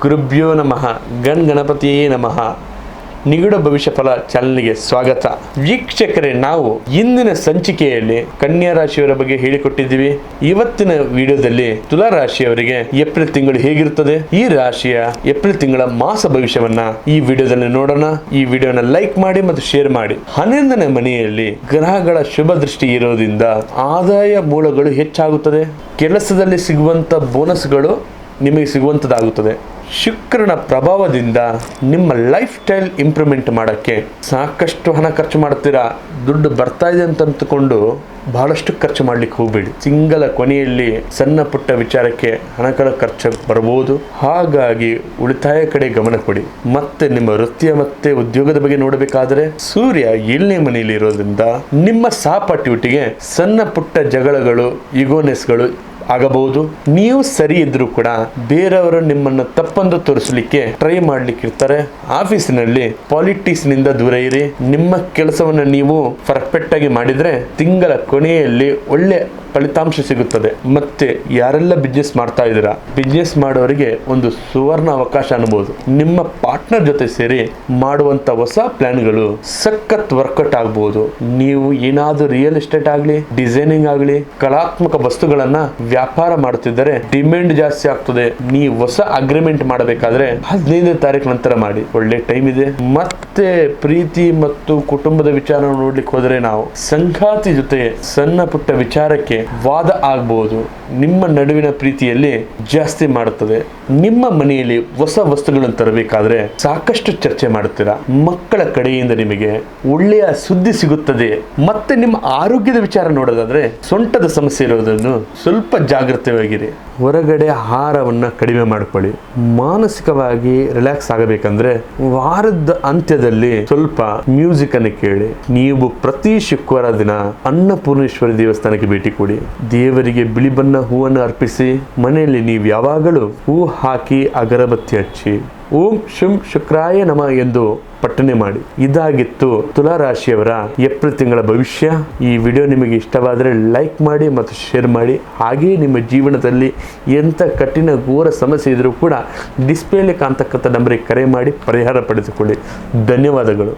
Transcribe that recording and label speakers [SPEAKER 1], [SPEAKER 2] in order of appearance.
[SPEAKER 1] ಗುರುಭ್ಯೋ ನಮಃ. ಗಣಪತಿಯೇ ನಮಃ. ನಿಗೂಢ ಭವಿಷ್ಯ ಫಲ ಚಾನಲ್ಗೆ ಸ್ವಾಗತ. ವೀಕ್ಷಕರೇ, ನಾವು ಇಂದಿನ ಸಂಚಿಕೆಯಲ್ಲಿ ಕನ್ಯಾ ರಾಶಿಯವರ ಬಗ್ಗೆ ಹೇಳಿಕೊಟ್ಟಿದ್ದೀವಿ. ಇವತ್ತಿನ ವಿಡಿಯೋದಲ್ಲಿ ತುಲಾ ರಾಶಿಯವರಿಗೆ ಏಪ್ರಿಲ್ ತಿಂಗಳು ಹೇಗಿರುತ್ತದೆ, ಈ ರಾಶಿಯ ಏಪ್ರಿಲ್ ತಿಂಗಳ ಮಾಸ ಭವಿಷ್ಯವನ್ನ ಈ ವಿಡಿಯೋದಲ್ಲಿ ನೋಡೋಣ. ಈ ವಿಡಿಯೋನ ಲೈಕ್ ಮಾಡಿ ಮತ್ತು ಶೇರ್ ಮಾಡಿ. 11ನೇ ಮನೆಯಲ್ಲಿ ಗ್ರಹಗಳ ಶುಭ ದೃಷ್ಟಿ ಇರೋದ್ರಿಂದ ಆದಾಯ ಮೂಲಗಳು ಹೆಚ್ಚಾಗುತ್ತದೆ. ಕೆಲಸದಲ್ಲಿ ಸಿಗುವಂತ ಬೋನಸ್ಗಳು ನಿಮಗೆ ಸಿಗುವಂತದ್ದಾಗುತ್ತದೆ. ಶುಕ್ರನ ಪ್ರಭಾವದಿಂದ ನಿಮ್ಮ ಲೈಫ್ ಸ್ಟೈಲ್ ಇಂಪ್ರೂವ್ಮೆಂಟ್ ಮಾಡೋಕ್ಕೆ ಸಾಕಷ್ಟು ಹಣ ಖರ್ಚು ಮಾಡ್ತೀರಾ. ದುಡ್ಡು ಬರ್ತಾ ಇದೆ ಅಂತ ಅಂದುಕೊಂಡು ಬಹಳಷ್ಟು ಖರ್ಚು ಮಾಡ್ಲಿಕ್ಕೆ ಹೋಗ್ಬೇಡಿ. ತಿಂಗಳ ಕೊನೆಯಲ್ಲಿ ಸಣ್ಣ ಪುಟ್ಟ ವಿಚಾರಕ್ಕೆ ಹಣಗಳ ಖರ್ಚು ಬರಬಹುದು. ಹಾಗಾಗಿ ಉಳಿತಾಯ ಕಡೆ ಗಮನ ಕೊಡಿ. ಮತ್ತೆ ನಿಮ್ಮ ವೃತ್ತಿಯ ಮತ್ತೆ ಉದ್ಯೋಗದ ಬಗ್ಗೆ ನೋಡಬೇಕಾದ್ರೆ ಸೂರ್ಯ 7ನೇ ಮನೆಯಲ್ಲಿ ಇರೋದ್ರಿಂದ ನಿಮ್ಮ ಸಹಪಾಠಿಯೊಟ್ಟಿಗೆ ಸಣ್ಣ ಪುಟ್ಟ ಜಗಳಗಳು, ಇಗೋನೆಸ್ಗಳು ಆಗಬಹುದು. ನೀವು ಸರಿ ಇದ್ರೂ ಕೂಡ ಬೇರೆಯವರು ನಿಮ್ಮನ್ನು ತಪ್ಪಂದು ತೋರಿಸಲಿಕ್ಕೆ ಟ್ರೈ ಮಾಡ್ಲಿಕ್ಕೆ ಇರ್ತಾರೆ. ಆಫೀಸಿನಲ್ಲಿ ಪಾಲಿಟಿಕ್ಸ್ ನಿಂದ ದೂರ ಇರಿ. ನಿಮ್ಮ ಕೆಲಸವನ್ನು ನೀವು ಪರ್ಫೆಕ್ಟ್ ಆಗಿ ಮಾಡಿದ್ರೆ ತಿಂಗಳ ಕೊನೆಯಲ್ಲಿ ಒಳ್ಳೆ ಫಲಿತಾಂಶ ಸಿಗುತ್ತದೆ. ಮತ್ತೆ ಯಾರೆಲ್ಲ ಬಿಸ್ನೆಸ್ ಮಾಡ್ತಾ ಇದ್ದೀರಾ, ಬಿಸ್ನೆಸ್ ಮಾಡೋರಿಗೆ ಒಂದು ಸುವರ್ಣ ಅವಕಾಶ ಅನ್ಬೋದು. ನಿಮ್ಮ ಪಾರ್ಟ್ನರ್ ಜೊತೆ ಸೇರಿ ಮಾಡುವಂತ ಹೊಸ ಪ್ಲಾನ್ಗಳು ಸಖತ್ ವರ್ಕೌಟ್ ಆಗಬಹುದು. ನೀವು ಏನಾದ್ರೂ ರಿಯಲ್ ಎಸ್ಟೇಟ್ ಆಗ್ಲಿ, ಡಿಸೈನಿಂಗ್ ಆಗ್ಲಿ, ಕಲಾತ್ಮಕ ವಸ್ತುಗಳನ್ನ ವ್ಯಾಪಾರ ಮಾಡುತ್ತಿದ್ದರೆ ಡಿಮ್ಯಾಂಡ್ ಜಾಸ್ತಿ ಆಗ್ತದೆ. ನೀವು ಹೊಸ ಅಗ್ರಿಮೆಂಟ್ ಮಾಡಬೇಕಾದ್ರೆ 15ನೇ ತಾರೀಕು ನಂತರ ಮಾಡಿ, ಒಳ್ಳೆ ಟೈಮ್ ಇದೆ. ಮತ್ತೆ ಪ್ರೀತಿ ಮತ್ತು ಕುಟುಂಬದ ವಿಚಾರ ನೋಡ್ಲಿಕ್ಕೆ ಹೋದ್ರೆ ನಾವು ಸಂಗಾತಿ ಜೊತೆ ಸಣ್ಣ ಪುಟ್ಟ ವಿಚಾರಕ್ಕೆ ವಾದ ಆಗಬಹುದು. ನಿಮ್ಮ ನಡುವಿನ ಪ್ರೀತಿಯಲ್ಲಿ ಜಾಸ್ತಿ ಮಾಡುತ್ತದೆ. ನಿಮ್ಮ ಮನೆಯಲ್ಲಿ ಹೊಸ ವಸ್ತುಗಳನ್ನು ತರಬೇಕಾದ್ರೆ ಸಾಕಷ್ಟು ಚರ್ಚೆ ಮಾಡುತ್ತೀರಾ. ಮಕ್ಕಳ ಕಡೆಯಿಂದ ನಿಮಗೆ ಒಳ್ಳೆಯ ಸುದ್ದಿ ಸಿಗುತ್ತದೆ. ಮತ್ತೆ ನಿಮ್ಮ ಆರೋಗ್ಯದ ವಿಚಾರ ನೋಡೋದಾದ್ರೆ ಸೊಂಟದ ಸಮಸ್ಯೆ ಇರೋದನ್ನು ಸ್ವಲ್ಪ ಜಾಗೃತವಾಗಿರಿ. ಹೊರಗಡೆ ಆಹಾರವನ್ನ ಕಡಿಮೆ ಮಾಡ್ಕೊಳ್ಳಿ. ಮಾನಸಿಕವಾಗಿ ರಿಲ್ಯಾಕ್ಸ್ ಆಗಬೇಕಂದ್ರೆ ವಾರದ ಅಂತ್ಯದಲ್ಲಿ ಸ್ವಲ್ಪ ಮ್ಯೂಸಿಕ್ ಅನ್ನು ಕೇಳಿ. ನೀವು ಪ್ರತಿ ಶುಕ್ರವಾರ ದಿನ ಅನ್ನಪೂರ್ಣೇಶ್ವರಿ ದೇವಸ್ಥಾನಕ್ಕೆ ಭೇಟಿ ಕೊಡಿ. ದೇವರಿಗೆ ಬಿಳಿ ಬಣ್ಣ ಹೂವನ್ನು ಅರ್ಪಿಸಿ. ಮನೆಯಲ್ಲಿ ನೀವು ಯಾವಾಗಲೂ ಹೂ ಹಾಕಿ ಅಗರಬತ್ತಿ ಹಚ್ಚಿ ಓಂ ಶುಂ ಶುಕ್ರಾಯ ನಮ ಎಂದು ಪಠನೆ ಮಾಡಿ. ಇದಾಗಿತ್ತು ತುಲಾ ರಾಶಿಯವರ ಏಪ್ರಿಲ್ ತಿಂಗಳ ಭವಿಷ್ಯ. ಈ ವಿಡಿಯೋ ನಿಮಗೆ ಇಷ್ಟವಾದರೆ ಲೈಕ್ ಮಾಡಿ ಮತ್ತು ಶೇರ್ ಮಾಡಿ. ಹಾಗೆಯೇ ನಿಮ್ಮ ಜೀವನದಲ್ಲಿ ಎಂಥ ಕಠಿಣ ಘೋರ ಸಮಸ್ಯೆ ಇದ್ರೂ ಕೂಡ ಡಿಸ್ಪ್ಲೇಲಿ ಕಾಣ್ತಕ್ಕಂಥ ನಂಬರಿಗೆ ಕರೆ ಮಾಡಿ ಪರಿಹಾರ ಪಡೆದುಕೊಳ್ಳಿ. ಧನ್ಯವಾದಗಳು.